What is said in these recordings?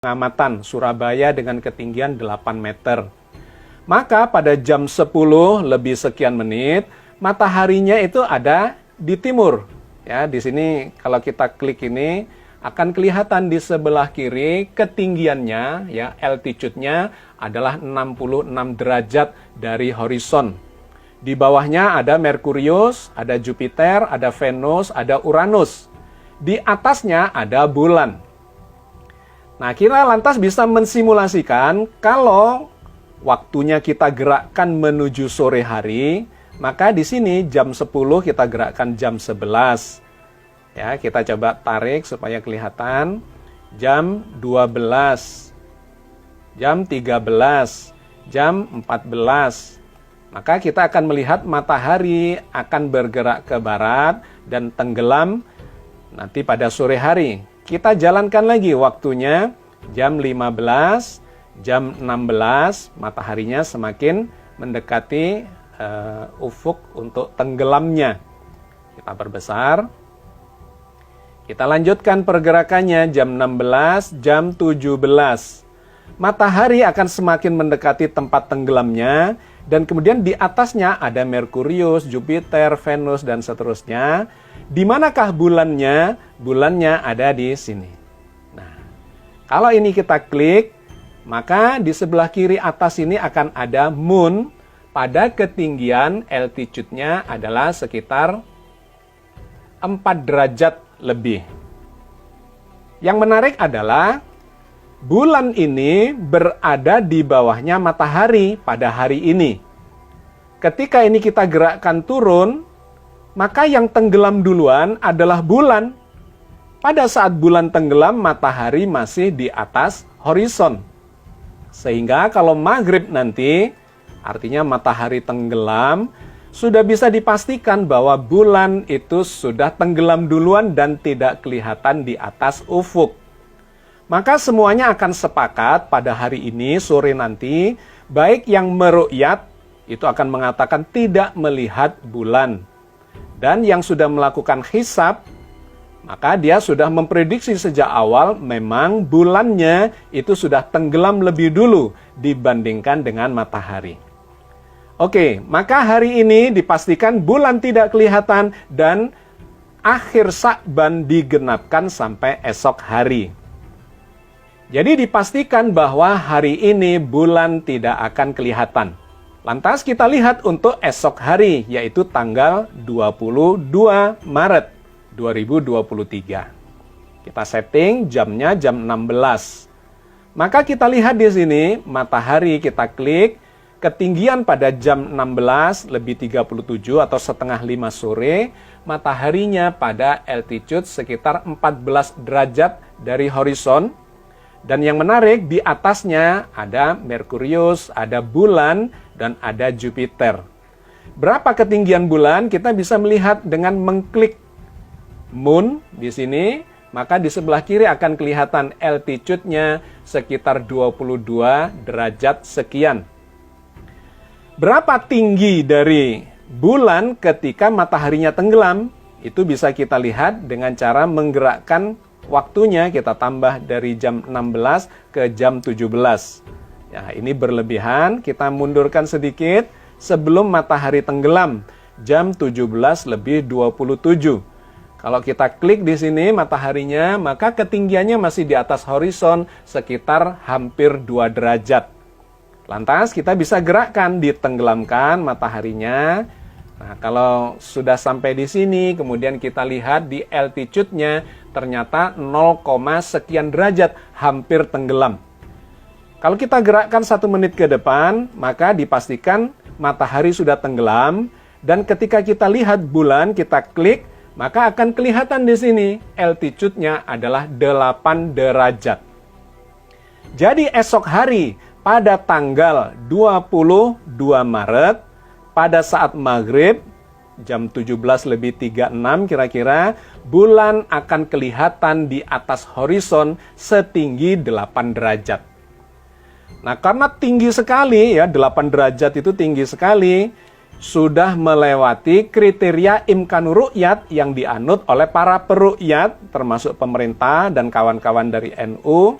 pengamatan Surabaya dengan ketinggian 8 meter. Maka pada jam 10 lebih sekian menit, mataharinya itu ada di timur. Ya, di sini kalau kita klik ini akan kelihatan di sebelah kiri ketinggiannya, ya, altitude-nya adalah 66 derajat dari horizon. Di bawahnya ada Merkurius, ada Jupiter, ada Venus, ada Uranus. Di atasnya ada bulan. Nah, kita lantas bisa mensimulasikan kalau waktunya kita gerakkan menuju sore hari, maka di sini jam 10 kita gerakkan jam 11. Ya, kita coba tarik supaya kelihatan. Jam 12, jam 13, jam 14. Maka kita akan melihat matahari akan bergerak ke barat dan tenggelam nanti pada sore hari. Kita jalankan lagi waktunya jam 15, jam 16, mataharinya semakin mendekati ufuk untuk tenggelamnya. Kita perbesar. Kita lanjutkan pergerakannya jam 16, jam 17. Matahari akan semakin mendekati tempat tenggelamnya dan kemudian di atasnya ada Merkurius, Jupiter, Venus dan seterusnya. Di manakah bulannya? Bulannya ada di sini. Nah, kalau ini kita klik, maka di sebelah kiri atas ini akan ada moon pada ketinggian altitude-nya adalah sekitar 4 derajat lebih. Yang menarik adalah bulan ini berada di bawahnya matahari pada hari ini. Ketika ini kita gerakkan turun, maka yang tenggelam duluan adalah bulan. Pada saat bulan tenggelam, matahari masih di atas horizon. Sehingga kalau maghrib nanti, artinya matahari tenggelam, sudah bisa dipastikan bahwa bulan itu sudah tenggelam duluan dan tidak kelihatan di atas ufuk. Maka semuanya akan sepakat pada hari ini, sore nanti, baik yang meru'yat, itu akan mengatakan tidak melihat bulan. Dan yang sudah melakukan hisab, maka dia sudah memprediksi sejak awal memang bulannya itu sudah tenggelam lebih dulu dibandingkan dengan matahari. Oke, maka hari ini dipastikan bulan tidak kelihatan dan akhir Sya'ban digenapkan sampai esok hari. Jadi dipastikan bahwa hari ini bulan tidak akan kelihatan. Lantas kita lihat untuk esok hari, yaitu tanggal 22 Maret 2023. Kita setting jamnya jam 16. Maka kita lihat di sini, matahari kita klik, ketinggian pada jam 16 lebih 37 atau setengah 5 sore, mataharinya pada altitude sekitar 14 derajat dari horizon. Dan yang menarik, di atasnya ada Merkurius, ada bulan, dan ada Jupiter. Berapa ketinggian bulan? Kita bisa melihat dengan mengklik moon di sini, maka di sebelah kiri akan kelihatan altitude-nya sekitar 22 derajat sekian. Berapa tinggi dari bulan ketika mataharinya tenggelam? Itu bisa kita lihat dengan cara menggerakkan waktunya, kita tambah dari jam 16 ke jam 17. Ya, ini berlebihan, kita mundurkan sedikit sebelum matahari tenggelam, jam 17 lebih 27. Kalau kita klik di sini mataharinya, maka ketinggiannya masih di atas horizon sekitar hampir 2 derajat. Lantas kita bisa gerakkan, ditenggelamkan mataharinya. Nah, kalau sudah sampai di sini, kemudian kita lihat di altitude-nya, ternyata 0, sekian derajat, hampir tenggelam. Kalau kita gerakkan 1 menit ke depan, maka dipastikan matahari sudah tenggelam, dan ketika kita lihat bulan, kita klik, maka akan kelihatan di sini, altitude-nya adalah 8 derajat. Jadi esok hari, pada tanggal 22 Maret, pada saat maghrib, jam 17 lebih 36 kira-kira, bulan akan kelihatan di atas horizon setinggi 8 derajat. Nah, karena tinggi sekali, ya 8 derajat itu tinggi sekali, sudah melewati kriteria imkanur ru'yat yang dianut oleh para peru'yat, termasuk pemerintah dan kawan-kawan dari NU,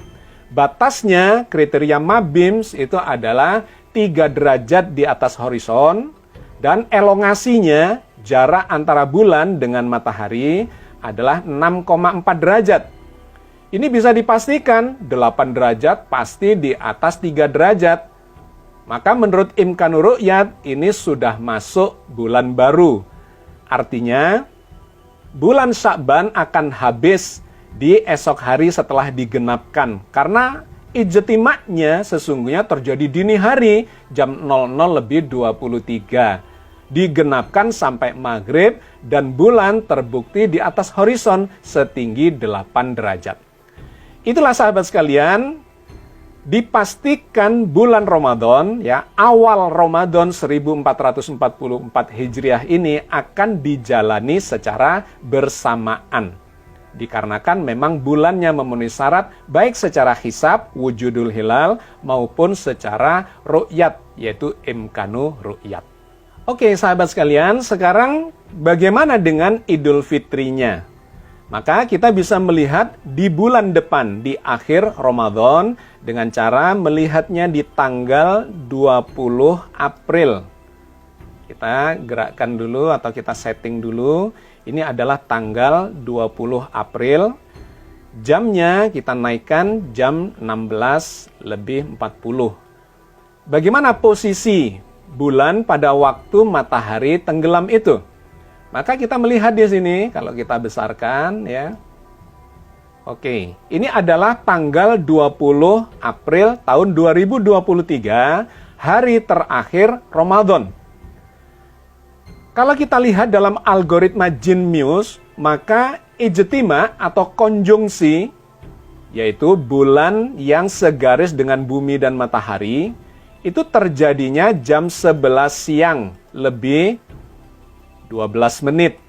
Batasnya kriteria Mabims itu adalah 3 derajat di atas horizon dan elongasinya jarak antara bulan dengan matahari adalah 6,4 derajat. Ini bisa dipastikan 8 derajat pasti di atas 3 derajat. Maka menurut Imkanur Ru'yat ini sudah masuk bulan baru. Artinya bulan Sya'ban akan habis di esok hari setelah digenapkan. Karena ijtima'nya sesungguhnya terjadi dini hari jam 00:23. Digenapkan sampai maghrib dan bulan terbukti di atas horizon setinggi 8 derajat. Itulah sahabat sekalian, dipastikan bulan Ramadan, ya, awal Ramadan 1444 Hijriah ini akan dijalani secara bersamaan. Dikarenakan memang bulannya memenuhi syarat baik secara hisab, wujudul hilal, maupun secara ru'yat, yaitu imkanu ru'yat. Oke sahabat sekalian, sekarang bagaimana dengan Idul Fitrinya? Maka kita bisa melihat di bulan depan, di akhir Ramadan, dengan cara melihatnya di tanggal 20 April. Kita gerakkan dulu atau kita setting dulu. Ini adalah tanggal 20 April. Jamnya kita naikkan jam 16:40. Bagaimana posisi bulan pada waktu matahari tenggelam itu? Maka kita melihat di sini, kalau kita besarkan ya. Oke, ini adalah tanggal 20 April tahun 2023, hari terakhir Ramadan. Kalau kita lihat dalam algoritma Genius, maka ijtima atau konjungsi, yaitu bulan yang segaris dengan bumi dan matahari, itu terjadinya jam 11 siang lebih 12 menit.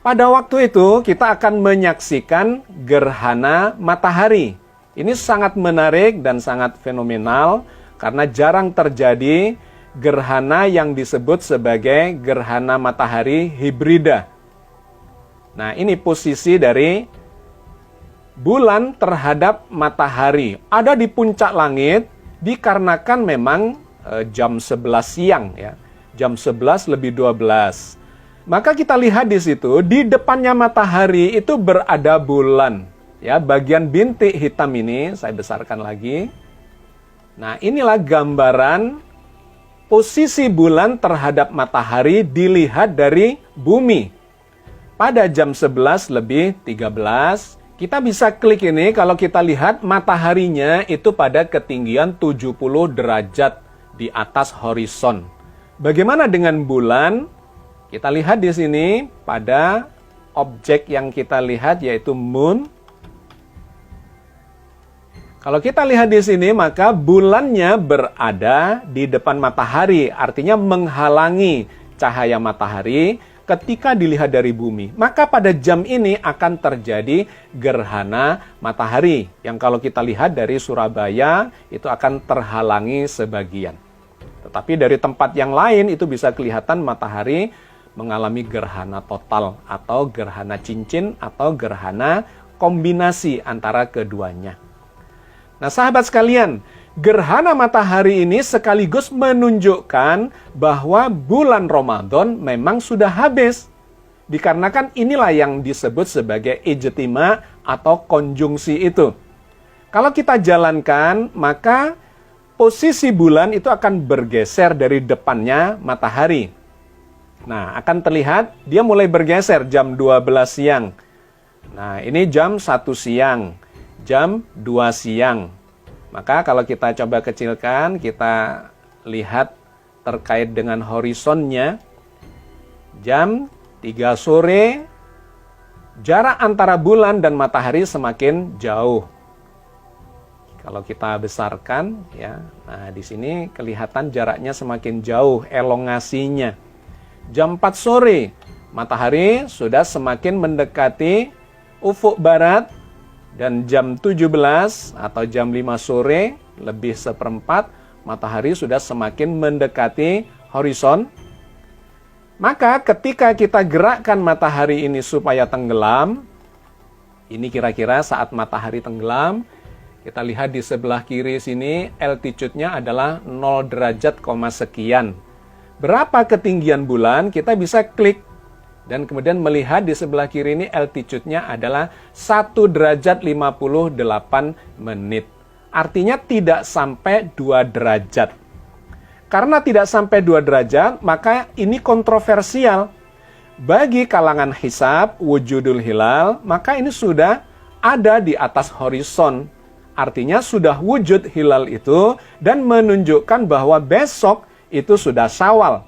Pada waktu itu kita akan menyaksikan gerhana matahari. Ini sangat menarik dan sangat fenomenal karena jarang terjadi gerhana yang disebut sebagai gerhana matahari hibrida. Nah, ini posisi dari bulan terhadap matahari. Ada di puncak langit dikarenakan memang jam 11 siang ya. Jam 11:12. Maka kita lihat di situ, di depannya matahari itu berada bulan. Ya, bagian bintik hitam ini saya besarkan lagi. Nah, inilah gambaran posisi bulan terhadap matahari dilihat dari bumi. Pada jam 11:13, kita bisa klik ini kalau kita lihat mataharinya itu pada ketinggian 70 derajat di atas horizon. Bagaimana dengan bulan? Kita lihat di sini pada objek yang kita lihat yaitu moon. Kalau kita lihat di sini maka bulannya berada di depan matahari, artinya menghalangi cahaya matahari ketika dilihat dari bumi. Maka pada jam ini akan terjadi gerhana matahari yang kalau kita lihat dari Surabaya itu akan terhalangi sebagian. Tetapi dari tempat yang lain itu bisa kelihatan matahari mengalami gerhana total atau gerhana cincin atau gerhana kombinasi antara keduanya. Nah sahabat sekalian, gerhana matahari ini sekaligus menunjukkan bahwa bulan Ramadan memang sudah habis. Dikarenakan inilah yang disebut sebagai ijtima atau konjungsi itu. Kalau kita jalankan, maka posisi bulan itu akan bergeser dari depannya matahari. Nah, akan terlihat dia mulai bergeser jam 12 siang. Nah, ini jam 1 siang, jam 2 siang. Maka kalau kita coba kecilkan, kita lihat terkait dengan horizonnya. Jam 3 sore, jarak antara bulan dan matahari semakin jauh. Kalau kita besarkan, ya, nah di sini kelihatan jaraknya semakin jauh, elongasinya. Jam 4 sore, matahari sudah semakin mendekati ufuk barat, dan jam 17 atau jam 5 sore, lebih seperempat, matahari sudah semakin mendekati horizon. Maka ketika kita gerakkan matahari ini supaya tenggelam, ini kira-kira saat matahari tenggelam, Kita lihat di sebelah kiri sini, altitude-nya adalah 0 derajat, sekian. Berapa ketinggian bulan? Kita bisa klik. Dan kemudian melihat di sebelah kiri ini altitude-nya adalah 1 derajat 58 menit. Artinya tidak sampai 2 derajat. Karena tidak sampai 2 derajat, maka ini kontroversial. Bagi kalangan hisab, wujudul hilal, maka ini sudah ada di atas horizon. Artinya sudah wujud hilal itu dan menunjukkan bahwa besok itu sudah Syawal.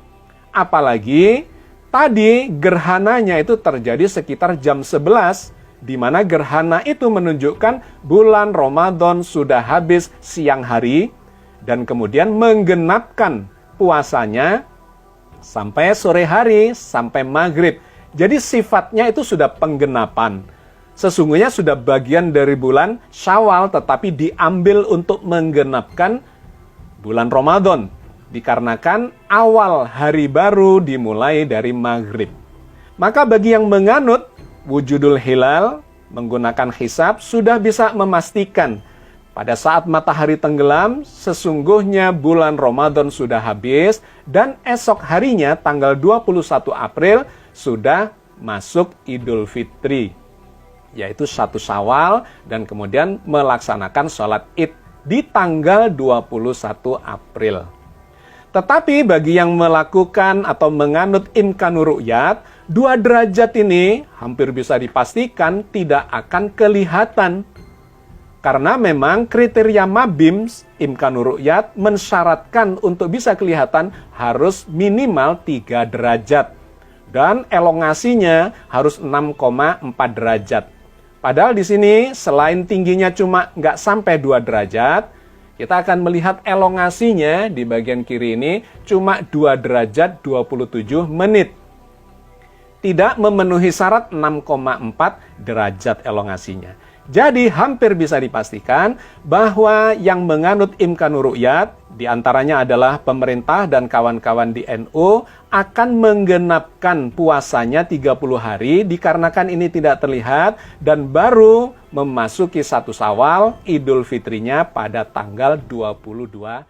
Apalagi tadi gerhananya itu terjadi sekitar jam 11, di mana gerhana itu menunjukkan bulan Ramadan sudah habis siang hari, dan kemudian menggenapkan puasanya sampai sore hari, sampai maghrib. Jadi sifatnya itu sudah penggenapan. Sesungguhnya sudah bagian dari bulan Syawal, tetapi diambil untuk menggenapkan bulan Ramadan. Dikarenakan awal hari baru dimulai dari maghrib. Maka bagi yang menganut wujudul hilal menggunakan hisab sudah bisa memastikan pada saat matahari tenggelam sesungguhnya bulan Ramadan sudah habis dan esok harinya tanggal 21 April sudah masuk Idul Fitri, yaitu 1 Syawal, dan kemudian melaksanakan sholat Id di tanggal 21 April. Tetapi bagi yang melakukan atau menganut imkanur ru'yat, 2 derajat ini hampir bisa dipastikan tidak akan kelihatan. Karena memang kriteria Mabims, imkanur ru'yat, mensyaratkan untuk bisa kelihatan harus minimal 3 derajat. Dan elongasinya harus 6,4 derajat. Padahal di sini selain tingginya cuma nggak sampai 2 derajat, kita akan melihat elongasinya di bagian kiri ini cuma 2 derajat 27 menit. Tidak memenuhi syarat 6,4 derajat elongasinya. Jadi hampir bisa dipastikan bahwa yang menganut imkanur ru'yat, diantaranya adalah pemerintah dan kawan-kawan di NU, akan menggenapkan puasanya 30 hari dikarenakan ini tidak terlihat dan baru memasuki 1 Syawal, Idul Fitrinya pada tanggal 22